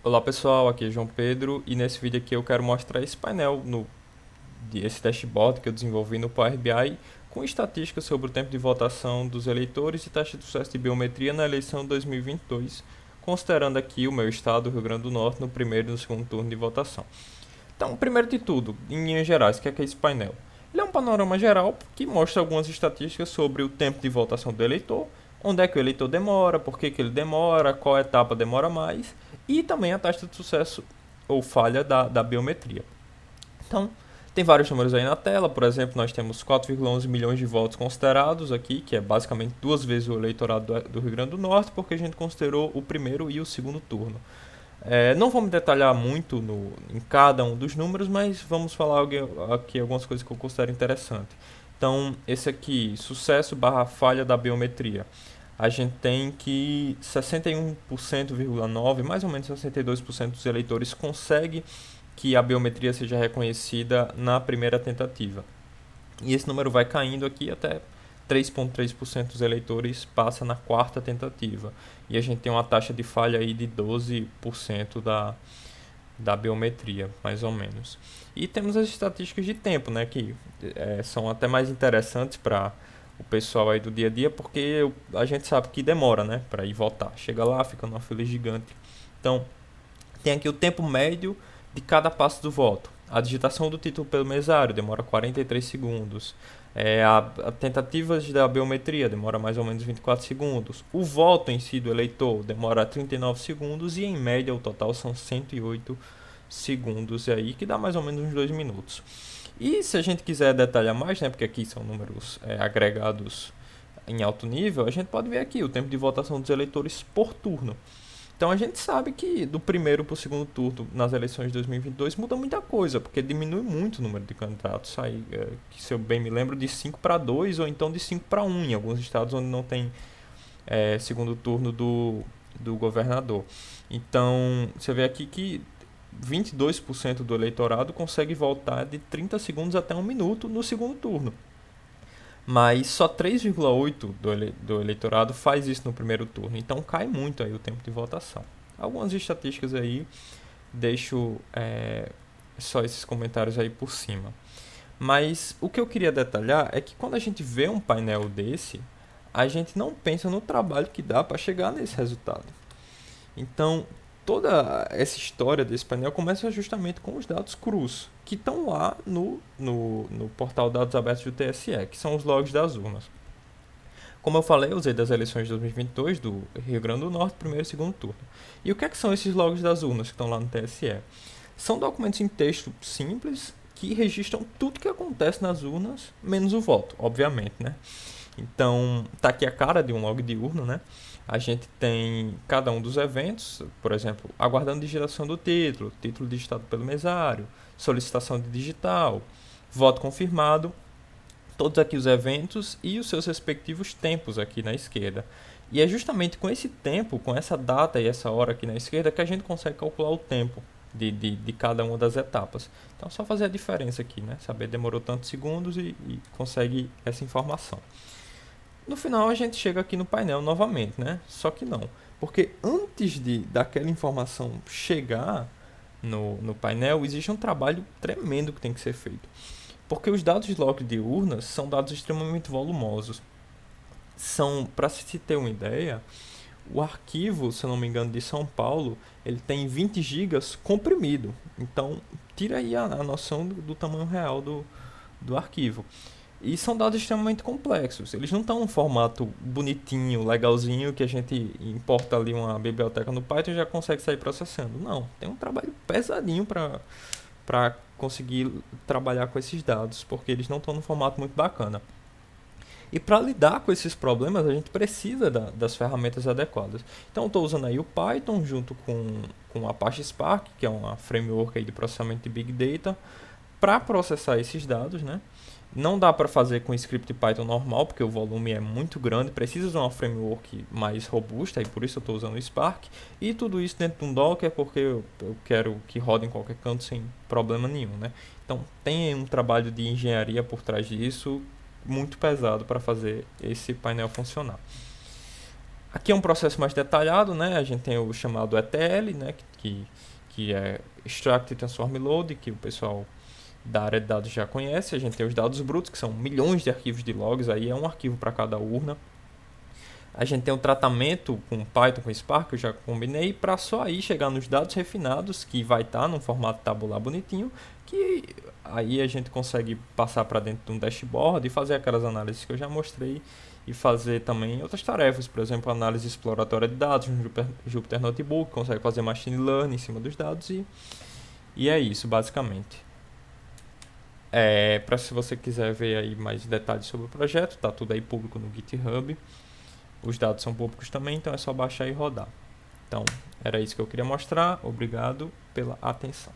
Olá pessoal, aqui é João Pedro e nesse vídeo aqui eu quero mostrar esse painel, esse dashboard que eu desenvolvi no Power BI com estatísticas sobre o tempo de votação dos eleitores e taxa de sucesso de biometria na eleição 2022, considerando aqui o meu estado, o Rio Grande do Norte, no primeiro e no segundo turno de votação. Então, primeiro de tudo, em linhas gerais, o que é esse painel? Ele é um panorama geral que mostra algumas estatísticas sobre o tempo de votação do eleitor, onde é que o eleitor demora, por que ele demora, qual etapa demora mais, e também a taxa de sucesso ou falha da biometria. Então, tem vários números aí na tela, por exemplo, nós temos 4,11 milhões de votos considerados aqui, que é basicamente duas vezes o eleitorado do Rio Grande do Norte, porque a gente considerou o primeiro e o segundo turno. Não vamos detalhar muito em cada um dos números, mas vamos falar aqui algumas coisas que eu considero interessante. Então, esse aqui, sucesso barra falha da biometria. A gente tem que 61,9%, mais ou menos 62% dos eleitores consegue que a biometria seja reconhecida na primeira tentativa. E esse número vai caindo aqui até 3,3% dos eleitores passa na quarta tentativa. E a gente tem uma taxa de falha aí de 12% da biometria, mais ou menos. E temos as estatísticas de tempo, né, que são até mais interessantes para o pessoal aí do dia a dia, porque a gente sabe que demora, né, para ir votar. Chega lá, fica numa fila gigante. Então, tem aqui o tempo médio de cada passo do voto. A digitação do título pelo mesário demora 43 segundos. A tentativa da biometria demora mais ou menos 24 segundos. O voto em si do eleitor demora 39 segundos e em média o total são 108 segundos aí, que dá mais ou menos uns 2 minutos. E se a gente quiser detalhar mais, né, porque aqui são números agregados em alto nível, a gente pode ver aqui o tempo de votação dos eleitores por turno. Então a gente sabe que do primeiro para o segundo turno nas eleições de 2022 muda muita coisa, porque diminui muito o número de candidatos. Aí, que se eu bem me lembro, de 5 para 2 ou então de 5 para 1 em alguns estados onde não tem segundo turno do governador. Então você vê aqui que 22% do eleitorado consegue votar de 30 segundos até 1 minuto no segundo turno. Mas só 3,8% do eleitorado faz isso no primeiro turno. Então cai muito aí o tempo de votação. Algumas estatísticas aí, deixo só esses comentários aí por cima. Mas o que eu queria detalhar é que quando a gente vê um painel desse, a gente não pensa no trabalho que dá para chegar nesse resultado. Então, toda essa história desse painel começa justamente com os dados crus, que estão lá no portal Dados Abertos do TSE, que são os logs das urnas. Como eu falei, eu usei das eleições de 2022 do Rio Grande do Norte, primeiro e segundo turno. E o que são esses logs das urnas que estão lá no TSE? São documentos em texto simples que registram tudo que acontece nas urnas, menos o voto, obviamente, né? Então, tá aqui a cara de um log de urna, né? A gente tem cada um dos eventos, por exemplo, aguardando digitação do título, título digitado pelo mesário, solicitação de digital, voto confirmado, todos aqui os eventos e os seus respectivos tempos aqui na esquerda. E é justamente com esse tempo, com essa data e essa hora aqui na esquerda, que a gente consegue calcular o tempo de cada uma das etapas. Então, só fazer a diferença aqui, né? Saber demorou tantos segundos e consegue essa informação. No final a gente chega aqui no painel novamente, né? Só que não, porque antes daquela informação chegar no painel, existe um trabalho tremendo que tem que ser feito. Porque os dados de log de urnas são dados extremamente volumosos. Para se ter uma ideia, o arquivo, se eu não me engano, de São Paulo, ele tem 20 gigas comprimido. Então, tira aí a noção do tamanho real do arquivo. E são dados extremamente complexos. Eles não estão num formato bonitinho, legalzinho, que a gente importa ali uma biblioteca no Python e já consegue sair processando. Não, tem um trabalho pesadinho para conseguir trabalhar com esses dados, porque eles não estão num formato muito bacana. E para lidar com esses problemas, a gente precisa das ferramentas adequadas. Então, estou usando aí o Python junto com o Apache Spark, que é uma framework aí de processamento de Big Data, para processar esses dados, né? Não dá para fazer com script Python normal, porque o volume é muito grande, precisa usar uma framework mais robusta, e por isso eu estou usando o Spark. E tudo isso dentro de um Docker, porque eu quero que rode em qualquer canto sem problema nenhum, né? Então tem um trabalho de engenharia por trás disso, muito pesado para fazer esse painel funcionar. Aqui é um processo mais detalhado, né? A gente tem o chamado ETL, né? Que é Extract, Transform, Load, que o pessoal da área de dados já conhece. A gente tem os dados brutos, que são milhões de arquivos de logs, aí é um arquivo para cada urna. A gente tem o tratamento com Python, com Spark, que eu já combinei, para só aí chegar nos dados refinados, que vai estar num formato tabular bonitinho, que aí a gente consegue passar para dentro de um dashboard e fazer aquelas análises que eu já mostrei, e fazer também outras tarefas, por exemplo, análise exploratória de dados no Jupyter Notebook, consegue fazer machine learning em cima dos dados, e é isso, basicamente. Para se você quiser ver aí mais detalhes sobre o projeto, tá tudo aí público no GitHub. Os dados são públicos também, então é só baixar e rodar. Então, era isso que eu queria mostrar. Obrigado pela atenção.